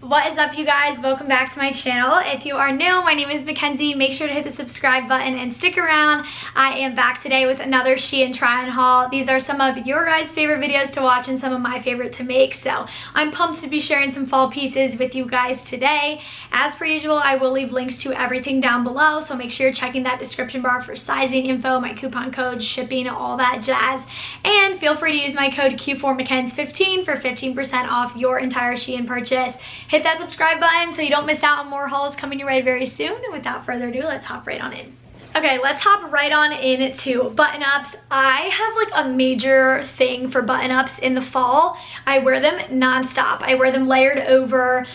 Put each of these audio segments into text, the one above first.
What is up, you guys? Welcome back to my channel. If you are new, my name is Mackenzie. Make sure to hit the subscribe button and stick around. I am back today with another SHEIN try-on haul. These are some of your guys' favorite videos to watch and some of my favorite to make, so I'm pumped to be sharing some fall pieces with you guys today. As per usual, I will leave links to everything down below, so make sure you're checking that description bar for sizing info, my coupon code, shipping, all that jazz. And feel free to use my code Q4MCKENZ15 for 15% off your entire SHEIN purchase. Hit that subscribe button so you don't miss out on more hauls coming your way very soon. And without further ado, let's hop right on in. Okay, let's hop right on into button-ups. I have like a major thing for button-ups in the fall. I wear them non-stop. I wear them layered over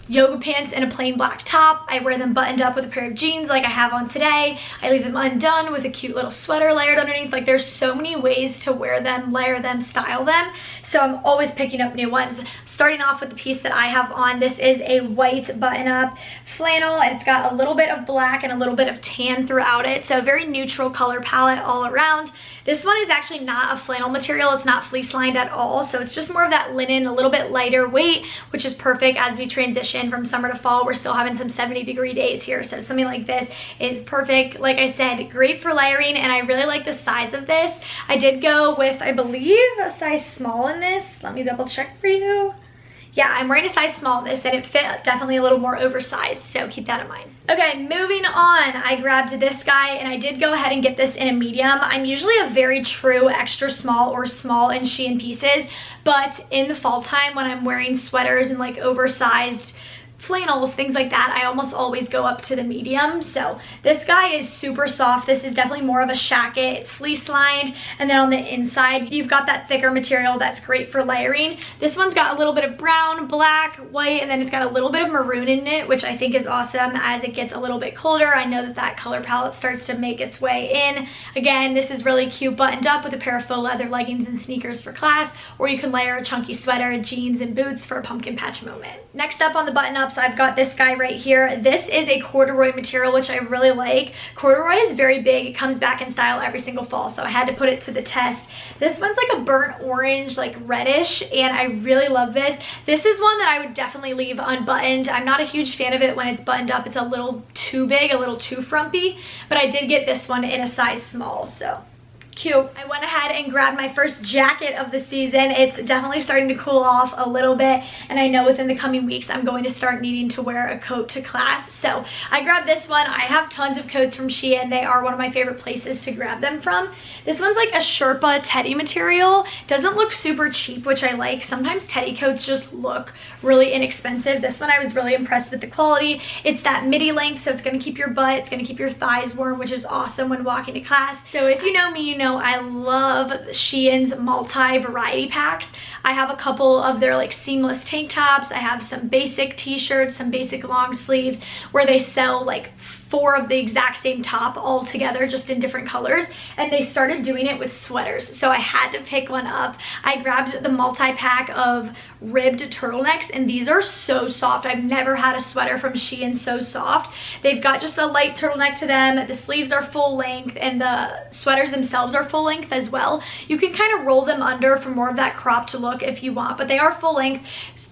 yoga pants and a plain black top. I wear them buttoned up with a pair of jeans like I have on today. I leave them undone with a cute little sweater layered underneath. Like, there's so many ways to wear them, layer them, style them. So I'm always picking up new ones. Starting off with the piece that I have on, this is a white button-up flannel, and it's got a little bit of black and a little bit of tan throughout it. So a very neutral color palette all around. This one is actually not a flannel material. It's not fleece lined at all. So it's just more of that linen, a little bit lighter weight, which is perfect as we transition from summer to fall. We're still having some 70-degree days here, so something like this is perfect. Like I said, great for layering, and I really like the size of this. I did go with, I believe, a size small in this. Let me double check for you. Yeah, I'm wearing a size small in this, and it fit definitely a little more oversized, so keep that in mind. Okay, moving on, I grabbed this guy, and I did go ahead and get this in a medium. I'm usually a very true extra small or small in SHEIN pieces, but in the fall time when I'm wearing sweaters and like oversized flannels, things like that, I almost always go up to the medium. So this guy is super soft. This is definitely more of a shacket. It's fleece lined, and then on the inside you've got that thicker material that's great for layering. This one's got a little bit of brown, black, white, and then it's got a little bit of maroon in it, which I think is awesome as it gets a little bit colder. I know that that color palette starts to make its way in. Again, this is really cute buttoned up with a pair of faux leather leggings and sneakers for class, or you can layer a chunky sweater, jeans, and boots for a pumpkin patch moment. Next up on the button-ups, I've got this guy right here. This is a corduroy material, which I really like. Corduroy is very big. It comes back in style every single fall, so I had to put it to the test. This one's like a burnt orange, like reddish, and I really love this. This is one that I would definitely leave unbuttoned. I'm not a huge fan of it when it's buttoned up. It's a little too big, a little too frumpy, but I did get this one in a size small, so cute. I went ahead and grabbed my first jacket of the season. It's definitely starting to cool off a little bit, and I know within the coming weeks I'm going to start needing to wear a coat to class. So I grabbed this one. I have tons of coats from SHEIN. They are one of my favorite places to grab them from. This one's like a Sherpa teddy material. Doesn't look super cheap, which I like. Sometimes teddy coats just look really inexpensive. This one I was really impressed with the quality. It's that midi length, so it's going to keep your butt, it's going to keep your thighs warm, which is awesome when walking to class. So if you know me, you know I love SHEIN's multi-variety packs. I have a couple of their like seamless tank tops. I have some basic t-shirts, some basic long sleeves where they sell like 4 of the exact same top all together, just in different colors, and they started doing it with sweaters, so I had to pick one up. I grabbed the multi-pack of ribbed turtlenecks, and these are so soft. I've never had a sweater from SHEIN so soft. They've got just a light turtleneck to them. The sleeves are full length, and the sweaters themselves are full length as well. You can kind of roll them under for more of that cropped look if you want, but they are full length.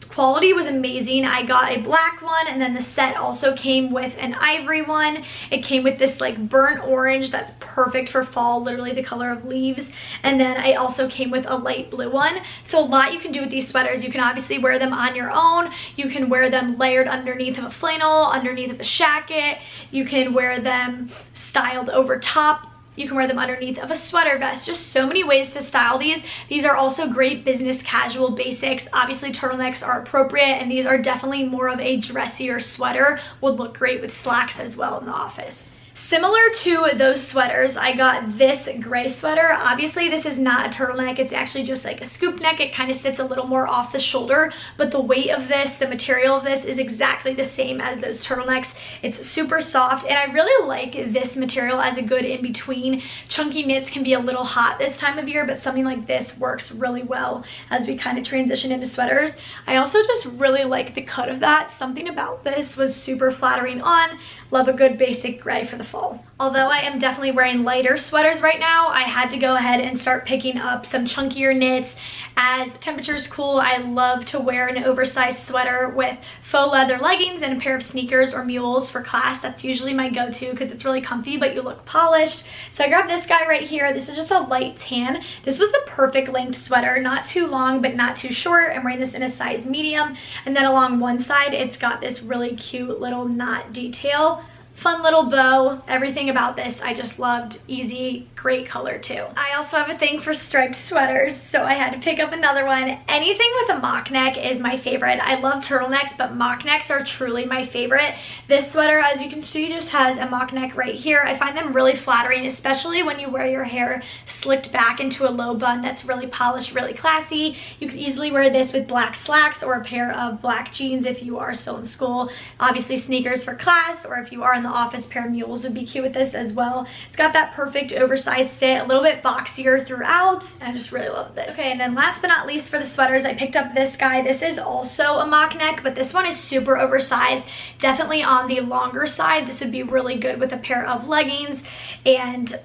Quality was amazing. I got a black one, and then the set also came with an ivory one. It came with this like burnt orange that's perfect for fall, literally the color of leaves, and then I also came with a light blue one. So a lot you can do with these sweaters. You can obviously wear them on your own. You can wear them layered underneath of a flannel, underneath of a shacket. You can wear them styled over top. You can wear them underneath of a sweater vest. Just so many ways to style these. These are also great business casual basics. Obviously turtlenecks are appropriate, and these are definitely more of a dressier sweater. Would look great with slacks as well in the office. Similar to those sweaters, I got this gray sweater. Obviously, this is not a turtleneck. It's actually just like a scoop neck. It kind of sits a little more off the shoulder, but the weight of this, the material of this is exactly the same as those turtlenecks. It's super soft, and I really like this material as a good in-between. Chunky knits can be a little hot this time of year, but something like this works really well as we kind of transition into sweaters. I also just really like the cut of that. Something about this was super flattering on. Love a good basic gray for the the fall. Although I am definitely wearing lighter sweaters right now, I had to go ahead and start picking up some chunkier knits. As temperatures cool, I love to wear an oversized sweater with faux leather leggings and a pair of sneakers or mules for class. That's usually my go-to because it's really comfy, but you look polished. So I grabbed this guy right here. This is just a light tan. This was the perfect length sweater, not too long, but not too short. I'm wearing this in a size medium. And then along one side, it's got this really cute little knot detail. Fun little bow. Everything about this I just loved. Easy, great color too. I also have a thing for striped sweaters, so I had to pick up another one. Anything with a mock neck is my favorite. I love turtlenecks, but mock necks are truly my favorite. This sweater, as you can see, just has a mock neck right here. I find them really flattering, especially when you wear your hair slicked back into a low bun that's really polished, really classy. You could easily wear this with black slacks or a pair of black jeans if you are still in school. Obviously sneakers for class, or if you are in the office, pair of mules would be cute with this as well. It's got that perfect oversized fit, a little bit boxier throughout. I just really love this. Okay, and then last but not least for the sweaters, I picked up this guy. This is also a mock neck, but this one is super oversized, definitely on the longer side. This would be really good with a pair of leggings, and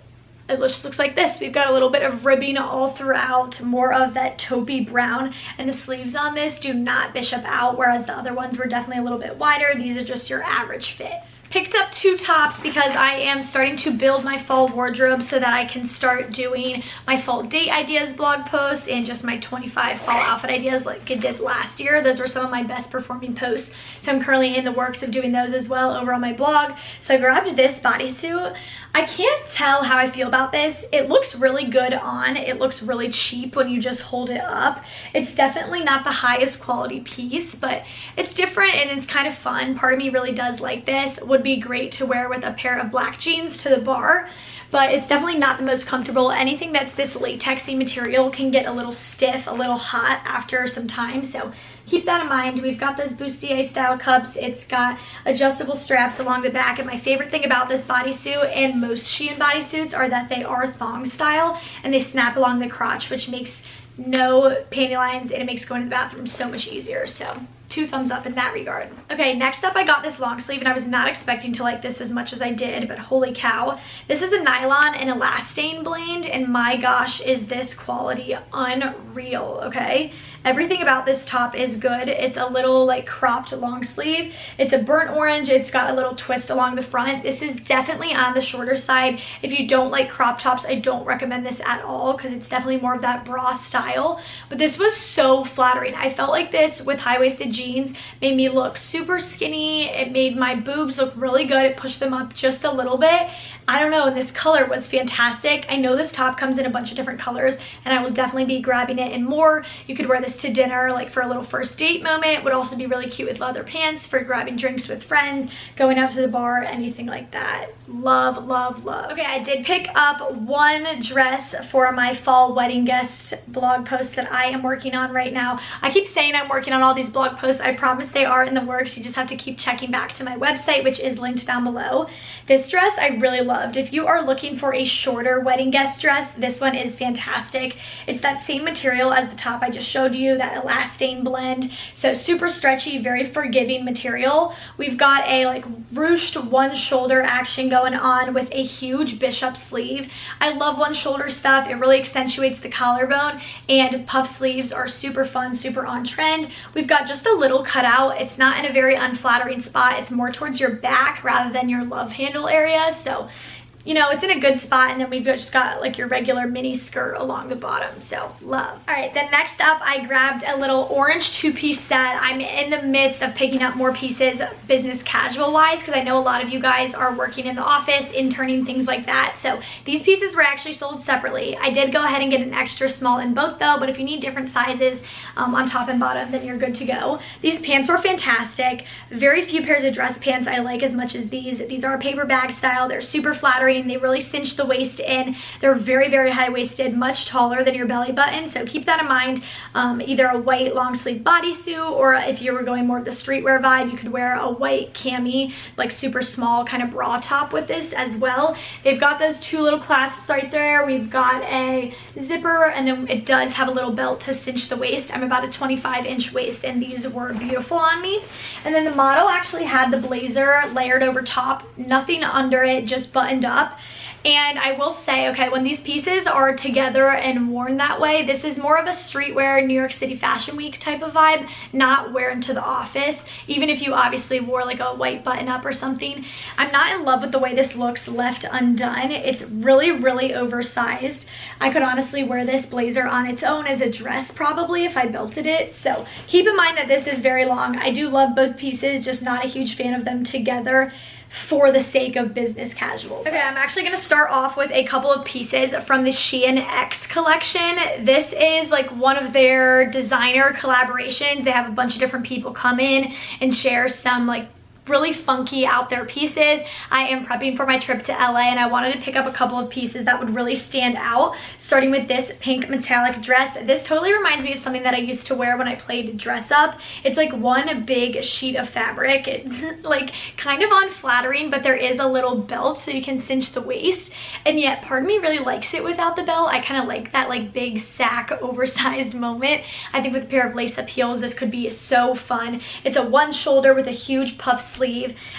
it just looks like this. We've got a little bit of ribbing all throughout, more of that taupey brown, and the sleeves on this do not bishop out, whereas the other ones were definitely a little bit wider. These are just your average fit. Picked up two tops because I am starting to build my fall wardrobe so that I can start doing my fall date ideas blog posts and just my 25 fall outfit ideas like I did last year. Those were some of my best performing posts. So I'm currently in the works of doing those as well over on my blog. So I grabbed this bodysuit. I can't tell how I feel about this. It looks really good on. It looks really cheap when you just hold it up. It's definitely not the highest quality piece, but it's different and it's kind of fun. Part of me really does like this. Would be great to wear with a pair of black jeans to the bar, but it's definitely not the most comfortable. Anything that's this latexy material can get a little stiff, a little hot after some time, so keep that in mind. We've got those bustier style cups. It's got adjustable straps along the back, and my favorite thing about this bodysuit and most SHEIN bodysuits are that they are thong style and they snap along the crotch, which makes no panty lines and it makes going to the bathroom so much easier. So 2 thumbs up in that regard. Okay, next up I got this long sleeve, and I was not expecting to like this as much as I did, but holy cow. This is a nylon and elastane blend, and my gosh, is this quality unreal, okay? Everything about this top is good. It's a little like cropped long sleeve. It's a burnt orange. It's got a little twist along the front. This is definitely on the shorter side. If you don't like crop tops, I don't recommend this at all because it's definitely more of that bra style. But this was so flattering. I felt like this with high-waisted jeans made me look super skinny. It made my boobs look really good. It pushed them up just a little bit. I don't know, and this color was fantastic. I know this top comes in a bunch of different colors, and I will definitely be grabbing it in more. You could wear this to dinner, like for a little first date moment. Would also be really cute with leather pants for grabbing drinks with friends, going out to the bar, anything like that. Love, love, love. Okay, I did pick up one dress for my fall wedding guest blog post that I am working on right now. I keep saying I'm working on all these blog posts. I promise they are in the works. You just have to keep checking back to my website, which is linked down below. This dress I really loved. If you are looking for a shorter wedding guest dress, this one is fantastic. It's that same material as the top I just showed you, that elastane blend. So super stretchy, very forgiving material. We've got a like ruched one shoulder action going on with a huge bishop sleeve. I love one shoulder stuff. It really accentuates the collarbone, and puff sleeves are super fun, super on trend. We've got just a little cutout. It's not in a very unflattering spot. It's more towards your back rather than your love handle area. So you know, it's in a good spot, and then we've just got like your regular mini skirt along the bottom, so love. All right, then next up I grabbed a little orange 2-piece set. I'm in the midst of picking up more pieces business casual wise because I know a lot of you guys are working in the office, interning, things like that. So these pieces were actually sold separately. I did go ahead and get an extra small in both though, but if you need different sizes on top and bottom, then you're good to go. These pants were fantastic. Very few pairs of dress pants I like as much as these. These are paper bag style. They're super flattering. flattering. They really cinch the waist in. They're very, very high-waisted, much taller than your belly button, so keep that in mind. Either a white long sleeve bodysuit, or if you were going more of the streetwear vibe, you could wear a white cami, like super small kind of bra top with this as well. They've got those two little clasps right there. We've got a zipper, and then it does have a little belt to cinch the waist. I'm about a 25-inch waist, and these were beautiful on me. And then the model actually had the blazer layered over top, nothing under it, just buttoned up. And I will say, okay, when these pieces are together and worn that way, this is more of a streetwear New York City Fashion Week type of vibe, not wear into the office. Even if you obviously wore like a white button up or something. I'm not in love with the way this looks left undone. It's really, really oversized. I could honestly wear this blazer on its own as a dress probably if I belted it. So keep in mind that this is very long. I do love both pieces, just not a huge fan of them together for the sake of business casual. Okay, I'm actually gonna start off with a couple of pieces from the SHEIN X collection. This is like one of their designer collaborations. They have a bunch of different people come in and share some like really funky out there pieces. I am prepping for my trip to LA, and I wanted to pick up a couple of pieces that would really stand out, starting with this pink metallic dress. This totally reminds me of something that I used to wear when I played dress up. It's like one big sheet of fabric. It's like kind of unflattering, but there is a little belt so you can cinch the waist, and yet part of me really likes it without the belt. I kind of like that like big sack oversized moment. I think with a pair of lace-up heels this could be so fun. It's a one shoulder with a huge puff sleeve.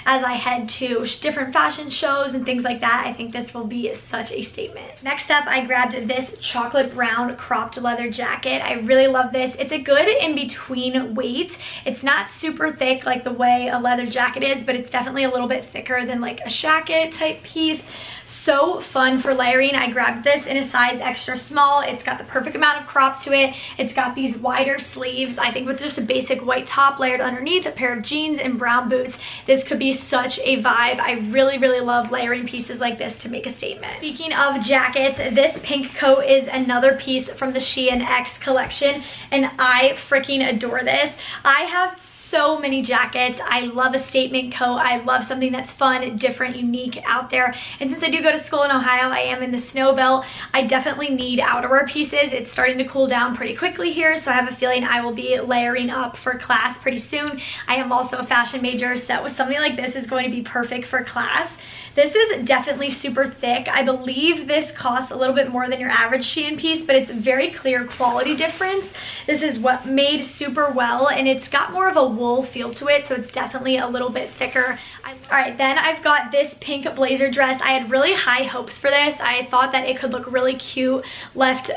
As I head to different fashion shows and things like that, I think this will be such a statement. Next up, I grabbed this chocolate brown cropped leather jacket. I really love this. It's a good in-between weight. It's not super thick like the way a leather jacket is, but it's definitely a little bit thicker than like a shacket type piece. So fun for layering. I grabbed this in a size extra small. It's got the perfect amount of crop to it. It's got these wider sleeves. I think with just a basic white top layered underneath, a pair of jeans and brown boots, this could be such a vibe. I really, really love layering pieces like this to make a statement. Speaking of jackets, this pink coat is another piece from the SHEIN X collection, and I freaking adore this. I have so many jackets. I love a statement coat. I love something that's fun, different, unique out there. And since I do go to school in Ohio, I am in the snow belt. I definitely need outerwear pieces. It's starting to cool down pretty quickly here, so I have a feeling I will be layering up for class pretty soon. I am also a fashion major, so something like this is going to be perfect for class. This is definitely super thick. I believe this costs a little bit more than your average SHEIN piece, but it's very clear quality difference. This is what made super well, and it's got more of a wool feel to it, so it's definitely a little bit thicker. All right, then I've got this pink blazer dress. I had really high hopes for this. I thought that it could look really cute left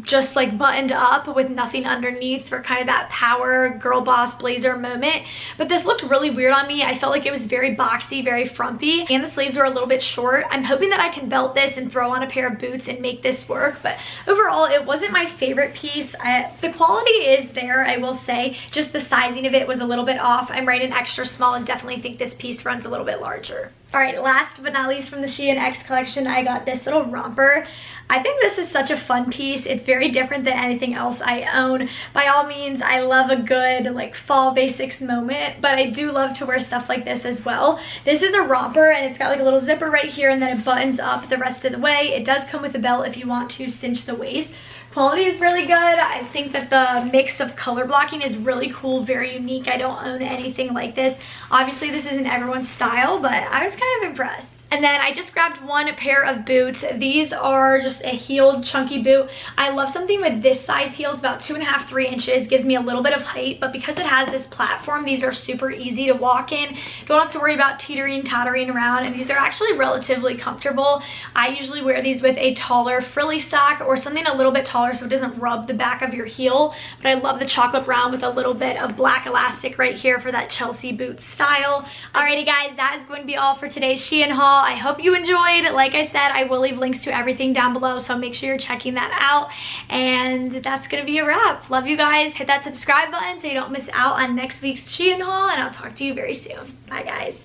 just like buttoned up with nothing underneath for kind of that power girl boss blazer moment, but this looked really weird on me. I felt like it was very boxy, very frumpy, and the sleeves were a little bit short. I'm hoping that I can belt this and throw on a pair of boots and make this work, but overall it wasn't my favorite piece. The quality is there, I will say, just the sizing of it was a little bit off. I'm right in extra small and definitely think this piece runs a little bit larger. All right, last but not least from the SHEIN X collection, I got this little romper. I think this is such a fun piece. It's very different than anything else I own. By all means, I love a good like fall basics moment, but I do love to wear stuff like this as well. This is a romper, and it's got like a little zipper right here, and then it buttons up the rest of the way. It does come with a belt if you want to cinch the waist. Quality is really good. I think that the mix of color blocking is really cool, very unique. I don't own anything like this. Obviously, this isn't everyone's style, but I was kind of impressed. And then I just grabbed one pair of boots. These are just a heeled chunky boot. I love something with this size heel. It's about 2.5, 3 inches. Gives me a little bit of height, but because it has this platform, these are super easy to walk in. Don't have to worry about teetering, tottering around, and these are actually relatively comfortable. I usually wear these with a taller frilly sock or something a little bit taller so it doesn't rub the back of your heel, but I love the chocolate brown with a little bit of black elastic right here for that Chelsea boot style. Alrighty guys, that is going to be all for today's SHEIN haul. I hope you enjoyed. Like I said, I will leave links to everything down below, so make sure you're checking that out. And that's gonna be a wrap. Love you guys. Hit that subscribe button so you don't miss out on next week's SHEIN haul, and I'll talk to you very soon. Bye guys.